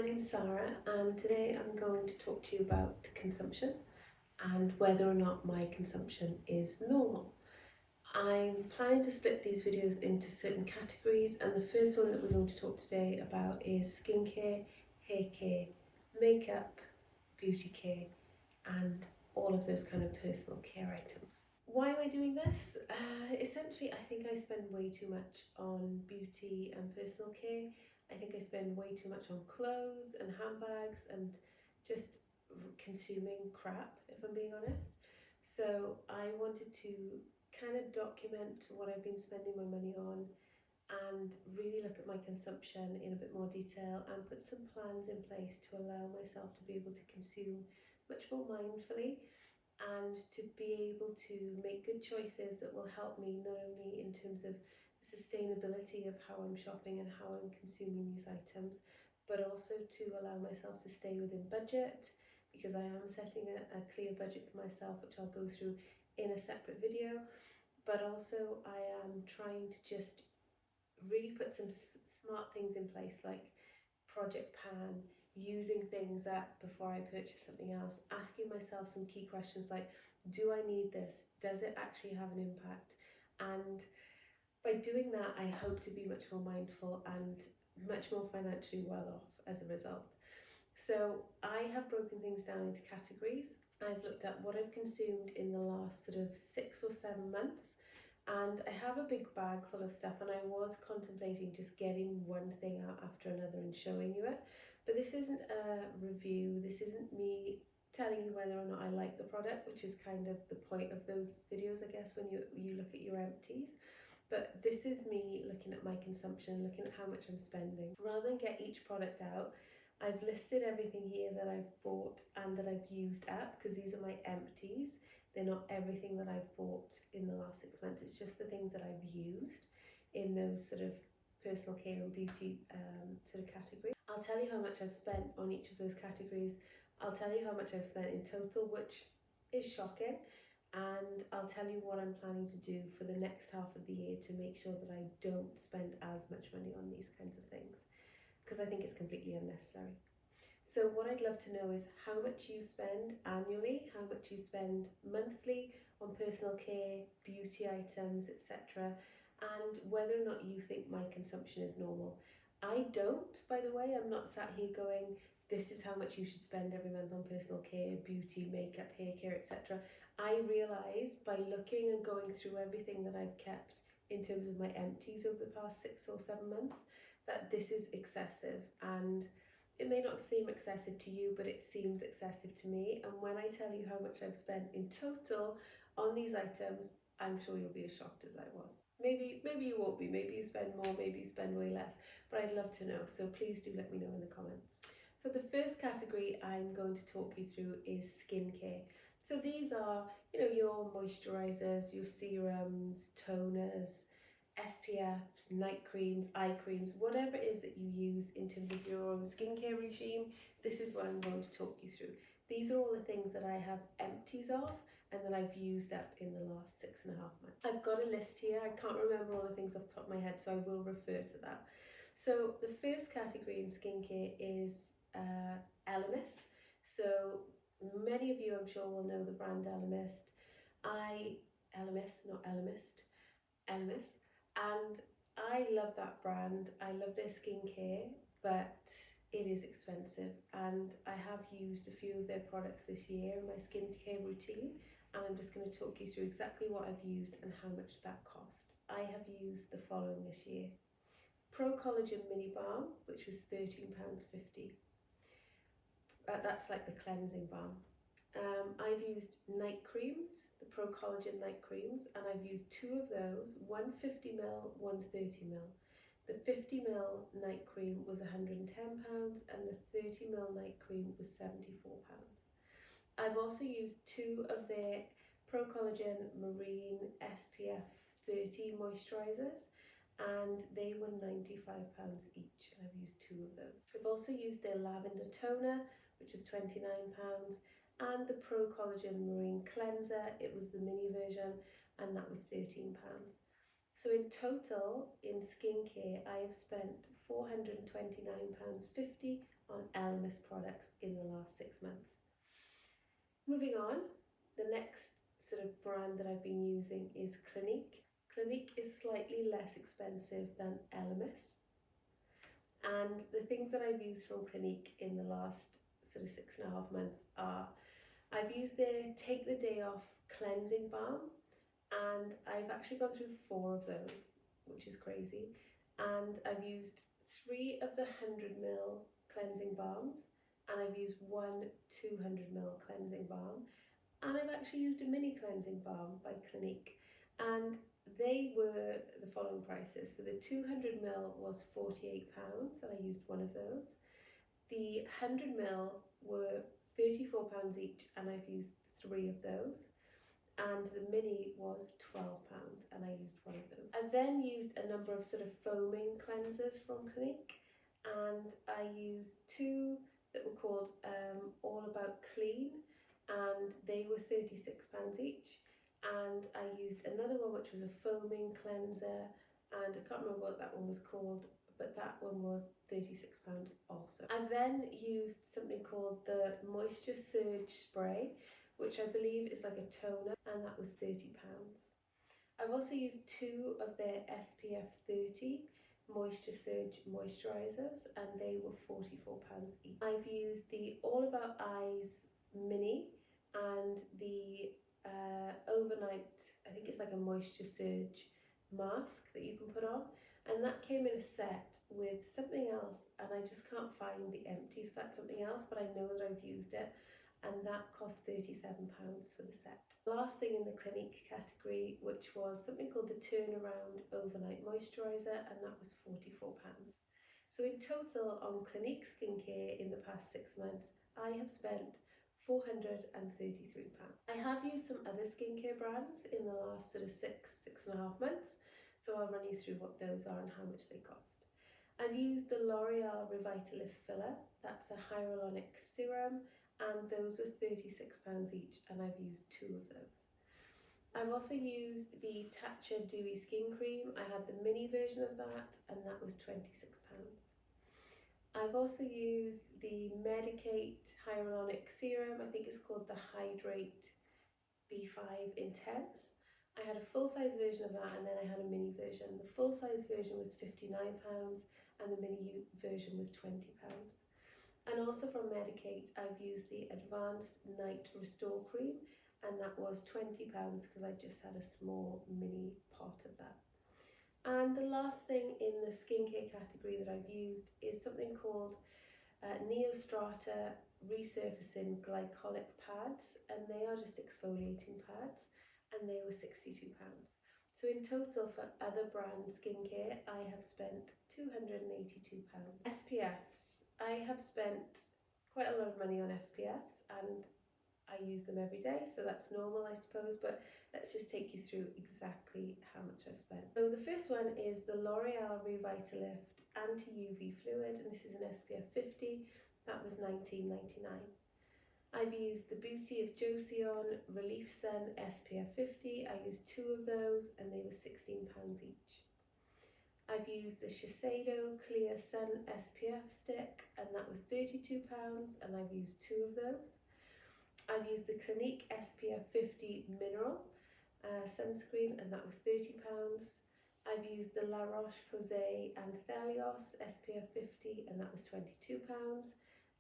my name's Sarah and today I'm going to talk to you about consumption and whether or not my consumption is normal. I'm planning to split these videos into certain categories, and the first one that we're going to talk today about is skincare, hair care, makeup, beauty care and all of those kind of personal care items. Why am I doing this? Essentially, I think I spend way too much on beauty and personal care. I think I spend way too much on clothes and handbags and just consuming crap, if I'm being honest. So I wanted to kind of document what I've been spending my money on and really look at my consumption in a bit more detail and put some plans in place to allow myself to be able to consume much more mindfully and to be able to make good choices that will help me not only in terms of the sustainability of how I'm shopping and how I'm consuming these items, but also to allow myself to stay within budget, because I am setting a clear budget for myself, which I'll go through in a separate video. But also I am trying to just really put some smart things in place, like Project Pan, using things that before I purchase something else, asking myself some key questions like, do I need this? Does it actually have an impact? And by doing that, I hope to be much more mindful and much more financially well off as a result. So I have broken things down into categories. I've looked at what I've consumed in the last sort of 6 or 7 months, and I have a big bag full of stuff, and I was contemplating just getting one thing out after another and showing you it. But this isn't a review, this isn't me telling you whether or not I like the product, which is kind of the point of those videos, I guess, when you look at your empties. But this is me looking at my consumption, looking at how much I'm spending. Rather than get each product out, I've listed everything here that I've bought and that I've used up, because these are my empties. They're not everything that I've bought in the last 6 months. It's just the things that I've used in those sort of personal care and beauty sort of categories. I'll tell you how much I've spent on each of those categories. I'll tell you how much I've spent in total, which is shocking. And I'll tell you what I'm planning to do for the next half of the year to make sure that I don't spend as much money on these kinds of things, because I think it's completely unnecessary. So what I'd love to know is how much you spend annually, how much you spend monthly on personal care, beauty items, etc., and whether or not you think my consumption is normal. I don't, by the way. I'm not sat here going, this is how much you should spend every month on personal care, beauty, makeup, hair care, etc. I realise by looking and going through everything that I've kept in terms of my empties over the past 6 or 7 months that this is excessive, and it may not seem excessive to you, but it seems excessive to me. And when I tell you how much I've spent in total on these items, I'm sure you'll be as shocked as I was. Maybe you won't be, maybe you spend more, maybe you spend way less, but I'd love to know, so please do let me know in the comments. So the first category I'm going to talk you through is skincare. So these are, your moisturizers, your serums, toners, SPFs, night creams, eye creams, whatever it is that you use in terms of your own skincare regime. This is what I'm going to talk you through. These are all the things that I have empties of and that I've used up in the last 6.5 months. I've got a list here. I can't remember all the things off the top of my head, so I will refer to that. So the first category in skincare is Elemis. So many of you, I'm sure, will know the brand Elemis. Elemis. And I love that brand. I love their skincare, but it is expensive. And I have used a few of their products this year in my skincare routine. And I'm just going to talk you through exactly what I've used and how much that cost. I have used the following this year. Pro Collagen Mini Balm, which was £13.50. That's like the cleansing balm. I've used night creams, the Pro Collagen night creams, and I've used 2 of those, one 50ml, one 30ml. The 50ml night cream was £110 and the 30ml night cream was £74. I've also used 2 of their Pro Collagen Marine SPF 30 moisturisers, and they were £95 each, and I've used 2 of those. I've also used their lavender toner, which is £29, and the Pro Collagen Marine Cleanser. It was the mini version, and that was £13. So in total, in skincare, I have spent £429.50 on LMS products in the last 6 months. Moving on, the next sort of brand that I've been using is Clinique. Clinique is slightly less expensive than LMS. And the things that I've used from Clinique in the last sort of 6.5 months are, I've used their Take the Day Off cleansing balm, and I've actually gone through 4 of those, which is crazy. And I've used 3 of the 100ml cleansing balms, and I've used 1 200ml cleansing balm, and I've actually used a mini cleansing balm by Clinique, and they were the following prices. So the 200ml was £48, and I used 1 of those. The 100ml were £34 each, and I've used 3 of those. And the mini was £12, and I used 1 of those. I've then used a number of sort of foaming cleansers from Clinique, and I used 2 that were called All About Clean, and they were £36 each. And I used another one which was a foaming cleanser, and I can't remember what that one was called, but that one was £36 also. I then used something called the Moisture Surge Spray, which I believe is like a toner, and that was £30. I've also used 2 of their SPF 30 Moisture Surge moisturisers, and they were £44 each. I've used the All About Eyes Mini and the overnight, I think it's like a Moisture Surge mask that you can put on, and that came in a set with something else, and I just can't find the empty for that something else, but I know that I've used it, and that cost £37 for the set. Last thing in the Clinique category, which was something called the Turnaround Overnight Moisturiser, and that was £44. So in total on Clinique skincare in the past 6 months, I have spent £433. I have used some other skincare brands in the last sort of 6.5 months, so I'll run you through what those are and how much they cost. I've used the L'Oreal Revitalift Filler, that's a hyaluronic serum, and those were £36 each, and I've used 2 of those. I've also used the Tatcha Dewy Skin Cream. I had the mini version of that, and that was £26. I've also used the Medicate Hyaluronic Serum. I think it's called the Hydrate B5 Intense. I had a full-size version of that, and then I had a mini version. The full-size version was £59, and the mini version was £20. And also from Medicate, I've used the Advanced Night Restore Cream, and that was £20 because I just had a small mini pot of that. And the last thing in the skincare category that I've used is something called Neostrata Resurfacing Glycolic Pads, and they are just exfoliating pads, and they were £62. So in total for other brand skincare, I have spent £282. SPFs. I have spent quite a lot of money on SPFs, and I use them every day, so that's normal I suppose, but let's just take you through exactly how much I've spent. So the first one is the L'Oreal Revitalift Anti-UV Fluid, and this is an SPF 50, that was £19.99. I've used the Beauty of Joseon Relief Sun SPF 50, I used 2 of those, and they were £16 each. I've used the Shiseido Clear Sun SPF stick, and that was £32, and I've used 2 of those. I've used the Clinique SPF 50 Mineral sunscreen, and that was £30. I've used the La Roche-Posay Anthelios SPF 50, and that was £22.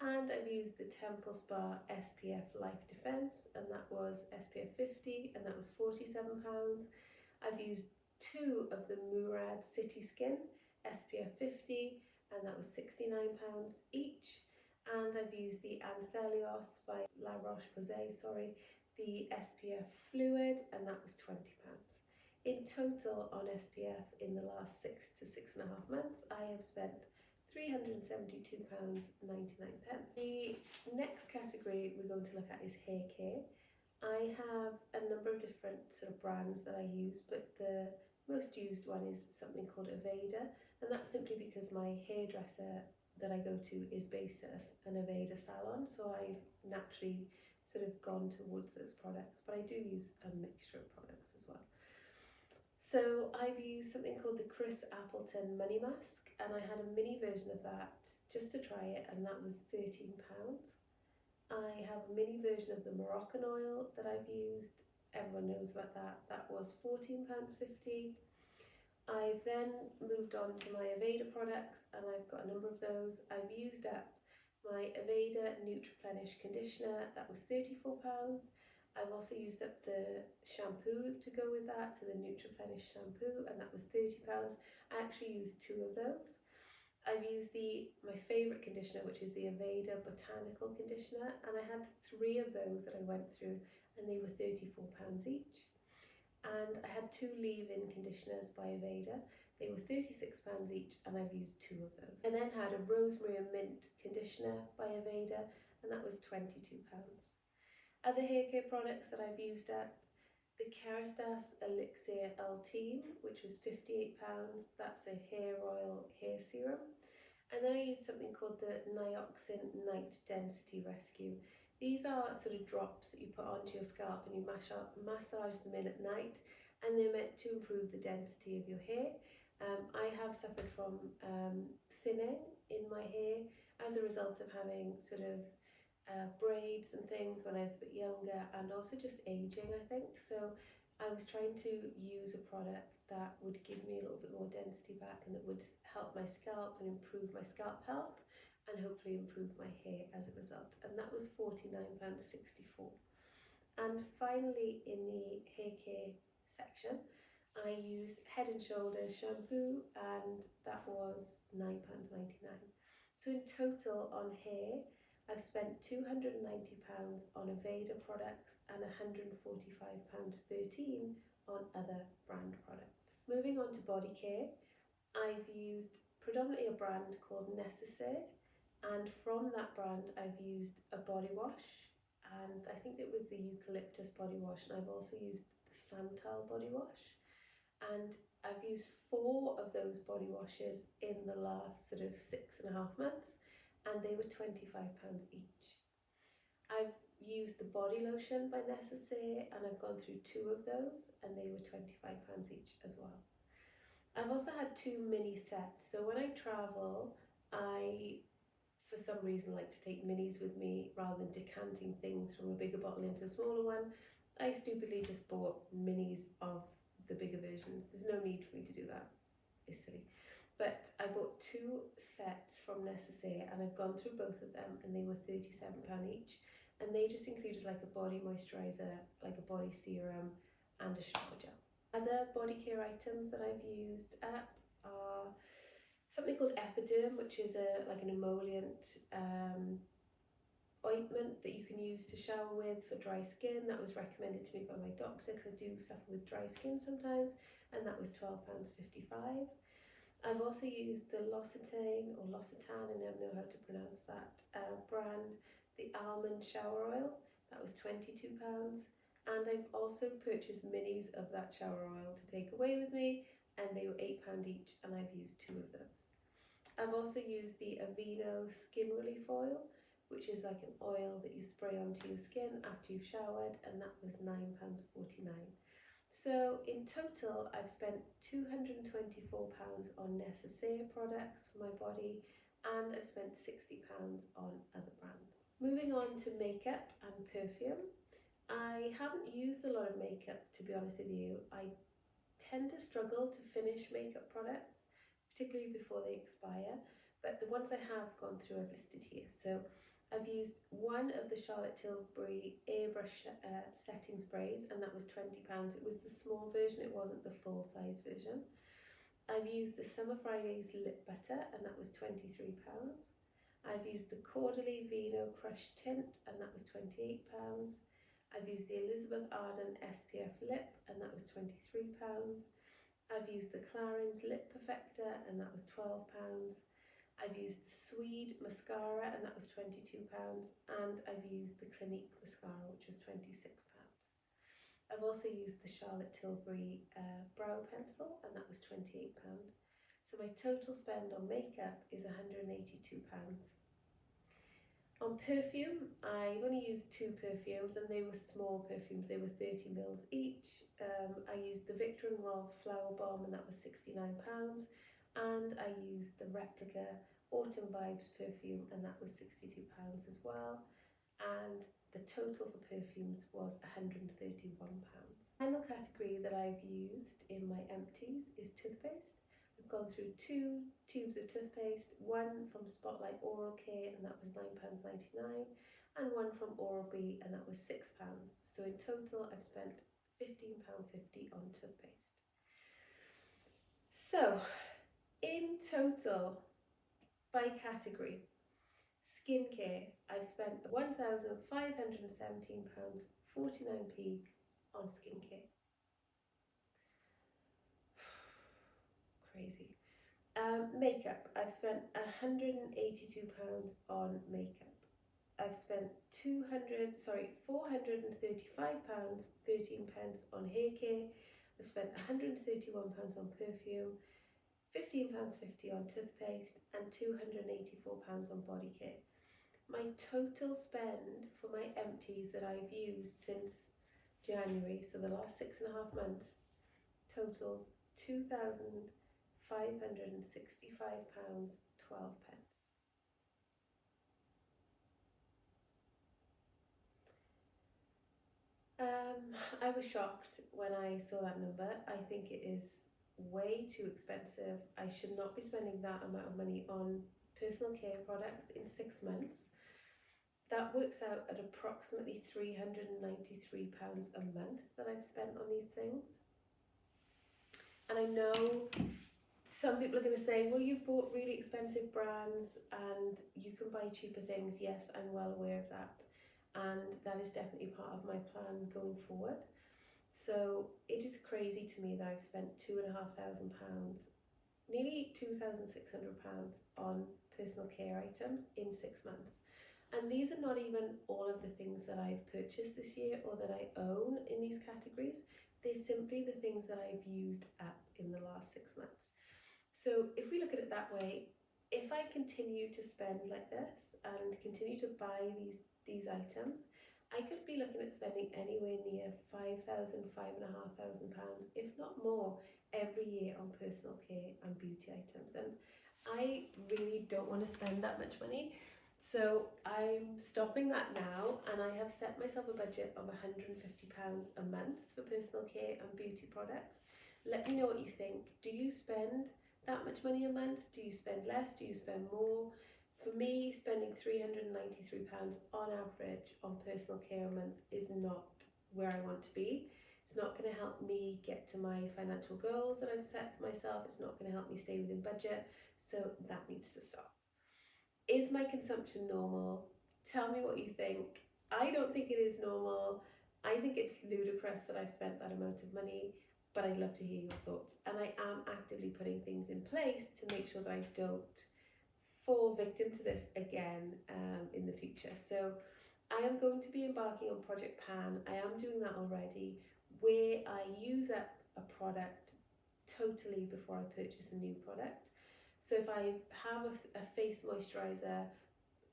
And I've used the Temple Spa SPF Life Defense, and that was SPF 50, and that was £47. I've used 2 of the Murad City Skin SPF 50, and that was £69 each. And I've used the Anthelios by La Roche-Posay, the SPF Fluid, and that was £20. In total on SPF in the last 6 to 6.5 months, I have spent £372.99. The next category we're going to look at is hair care. I have a number of different sort of brands that I use, but the most used one is something called Aveda, and that's simply because my hairdresser that I go to is based at an Aveda salon, so I've naturally sort of gone towards those products, but I do use a mixture of products as well. So I've used something called the Chris Appleton Money Mask, and I had a mini version of that just to try it, and that was £13. I have a mini version of the Moroccan oil that I've used. Everyone knows about that. That was £14.50. I've then moved on to my Aveda products, and I've got a number of those. I've used up my Aveda Nutriplenish conditioner, that was £34. I've also used up the shampoo to go with that, so the Nutriplenish shampoo, and that was £30. I actually used two of those. I've used my favourite conditioner, which is the Aveda Botanical Conditioner, and I had three of those that I went through, and they were £34 each. And I had two leave-in conditioners by Aveda. They were £36 each, and I've used two of those. I then had a rosemary and mint conditioner by Aveda, and that was £22. Other hair care products that I've used up, the Kerastase Elixir Ultime, which was £58. That's a hair oil hair serum. And then I used something called the Nioxin Night Density Rescue. These are sort of drops that you put onto your scalp and you massage them in at night, and they're meant to improve the density of your hair. I have suffered from thinning in my hair as a result of having sort of braids and things when I was a bit younger, and also just aging, I think. So I was trying to use a product that would give me a little bit more density back and that would help my scalp and improve my scalp health and hopefully improve my hair as a result. And that was £49.64. And finally, in the hair care section, I used Head and Shoulders shampoo, and that was £9.99. So in total on hair, I've spent £290 on Aveda products and £145.13 on other brand products. Moving on to body care, I've used predominantly a brand called Necessaire, and from that brand I've used a body wash, and I think it was the eucalyptus body wash, and I've also used the santal body wash, and I've used 4 of those body washes in the last sort of 6.5 months, and they were £25 each. I've used the body lotion by Necessaire, and I've gone through 2 of those, and they were £25 each as well. I've also had 2 mini sets, so when I travel, I for some reason like to take minis with me rather than decanting things from a bigger bottle into a smaller one. I stupidly just bought minis of the bigger versions. There's no need for me to do that. It's silly. But I bought 2 sets from Necessaire, and I've gone through both of them, and they were £37 each. And they just included like a body moisturiser, like a body serum, and a shower gel. Other body care items that I've used up are something called Epiderm, which is like an emollient ointment that you can use to shower with for dry skin. That was recommended to me by my doctor because I do suffer with dry skin sometimes, and that was £12.55. I've also used the L'Occitane, or L'Occitane, I never know how to pronounce that brand, the almond shower oil. That was £22. And I've also purchased minis of that shower oil to take away with me, and they were £8 each, and I've used 2 of those. I've also used the Aveeno Skin Relief Oil, which is like an oil that you spray onto your skin after you've showered, and that was £9.49. So in total, I've spent £224 on Necessaire products for my body, and I've spent £60 on other brands. Moving on to makeup and perfume. I haven't used a lot of makeup, to be honest with you. I tend to struggle to finish makeup products, particularly before they expire, but the ones I have gone through I've listed here. So I've used one of the Charlotte Tilbury airbrush setting sprays, and that was £20. It was the small version, it wasn't the full size version. I've used the Summer Fridays lip butter, and that was £23. I've used the Caudalie Vino Crush Tint, and that was £28. I've used the Elizabeth Arden SPF Lip, and that was £23. I've used the Clarins Lip Perfector, and that was £12. I've used the Swede Mascara, and that was £22. And I've used the Clinique Mascara, which was £26. I've also used the Charlotte Tilbury Brow Pencil, and that was £28. So my total spend on makeup is £182. On perfume, I only used 2 perfumes and they were small perfumes, they were 30 mils each. I used the Victor & Rolf Flower Bomb and that was £69, and I used the replica Autumn Vibes perfume and that was £62 as well, and the total for perfumes was £131. Final category that I've used in my empties is toothpaste. I've gone through 2 tubes of toothpaste, one from Spotlight Oral Care and that was £9.99, and one from Oral-B and that was £6. So in total I've spent £15.50 on toothpaste. So in total, by category, skincare, I spent £1,517.49 on skincare. Crazy. Makeup, I've spent £182 on makeup. I've spent £435.13 on hair care. I've spent £131 on perfume, £15.50 on toothpaste, and £284 on body care. My total spend for my empties that I've used since January, so the last 6.5 months, totals £2,565.12. I was shocked when I saw that number. I think it is way too expensive. I should not be spending that amount of money on personal care products in 6 months. That works out at approximately £393 a month that I've spent on these things. And I know some people are going to say, well, you've bought really expensive brands and you can buy cheaper things. Yes, I'm well aware of that. And that is definitely part of my plan going forward. So it is crazy to me that I've spent £2,500, nearly £2,600 on personal care items in 6 months. And these are not even all of the things that I've purchased this year or that I own in these categories. They're simply the things that I've used up in the last 6 months. So if we look at it that way, if I continue to spend like this and continue to buy these items, I could be looking at spending anywhere near £5,000, £5,500, if not more, every year on personal care and beauty items. And I really don't want to spend that much money. So I'm stopping that now, and I have set myself a budget of £150 a month for personal care and beauty products. Let me know what you think. Do you spend that much money a month? Do you spend less? Do you spend more? For me, spending £393 on average on personal care a month is not where I want to be. It's not going to help me get to my financial goals that I've set for myself. It's not going to help me stay within budget. So that needs to stop. Is my consumption normal? Tell me what you think. I don't think it is normal. I think it's ludicrous that I've spent that amount of money, but I'd love to hear your thoughts. And I am actively putting things in place to make sure that I don't fall victim to this again in the future. So I am going to be embarking on Project Pan. I am doing that already, where I use up a product totally before I purchase a new product. So if I have a face moisturiser,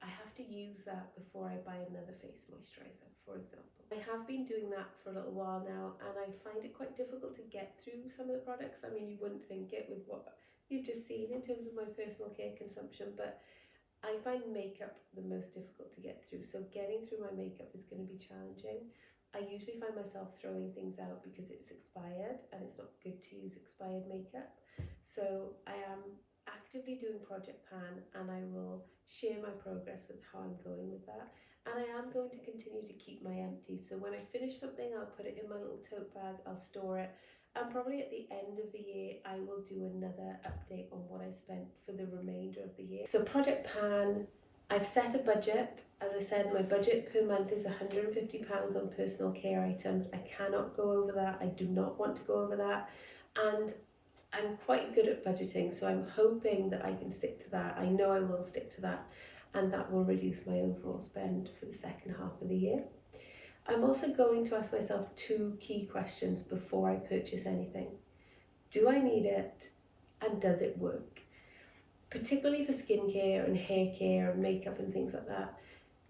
I have to use that before I buy another face moisturiser, for example. I have been doing that for a little while now, and I find it quite difficult to get through some of the products. I mean, you wouldn't think it with what you've just seen in terms of my personal care consumption, but I find makeup the most difficult to get through. So getting through my makeup is going to be challenging. I usually find myself throwing things out because it's expired, and it's not good to use expired makeup. So I am actively doing Project Pan, and I will share my progress with how I'm going with that. And I am going to continue to keep my empties. So when I finish something, I'll put it in my little tote bag, I'll store it. And probably at the end of the year, I will do another update on what I spent for the remainder of the year. So Project Pan, I've set a budget. As I said, my budget per month is £150 on personal care items. I cannot go over that. I do not want to go over that. And I'm quite good at budgeting, so I'm hoping that I can stick to that. I know I will stick to that, and that will reduce my overall spend for the second half of the year. I'm also going to ask myself 2 key questions before I purchase anything. Do I need it, and does it work? Particularly for skincare and hair care and makeup and things like that.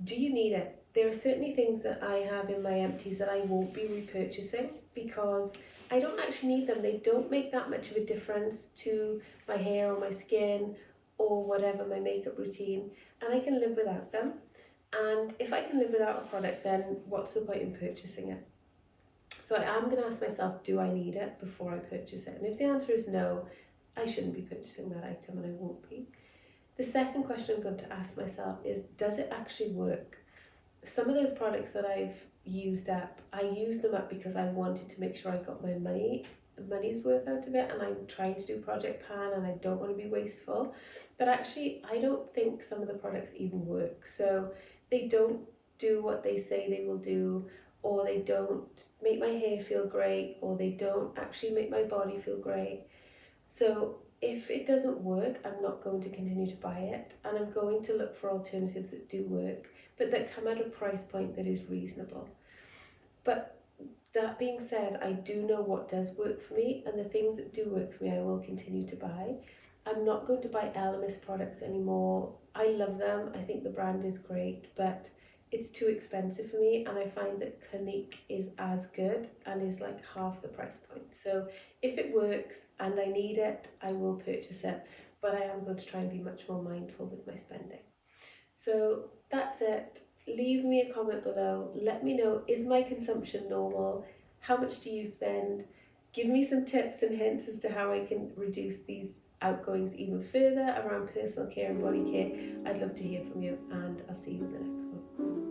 Do you need it? There are certainly things that I have in my empties that I won't be repurchasing because I don't actually need them. They don't make that much of a difference to my hair or my skin or whatever, my makeup routine, and I can live without them. And if I can live without a product, then what's the point in purchasing it? So I am going to ask myself, do I need it before I purchase it? And if the answer is no, I shouldn't be purchasing that item and I won't be. The second question I'm going to ask myself is, does it actually work? Some of those products that I've used up, I used them up because I wanted to make sure I got my money's worth out of it, and I'm trying to do Project Pan and I don't want to be wasteful. But actually, I don't think some of the products even work. So they don't do what they say they will do, or they don't make my hair feel great, or they don't actually make my body feel great. So if it doesn't work, I'm not going to continue to buy it, and I'm going to look for alternatives that do work, but that come at a price point that is reasonable. But that being said, I do know what does work for me, and the things that do work for me, I will continue to buy. I'm not going to buy Elemis products anymore. I love them. I think the brand is great, but it's too expensive for me, and I find that Clinique is as good and is like half the price point. So if it works and I need it, I will purchase it, but I am going to try and be much more mindful with my spending. So that's it. Leave me a comment below. Let me know, is my consumption normal? How much do you spend? Give me some tips and hints as to how I can reduce these outgoings even further around personal care and body care. I'd love to hear from you, and I'll see you in the next one.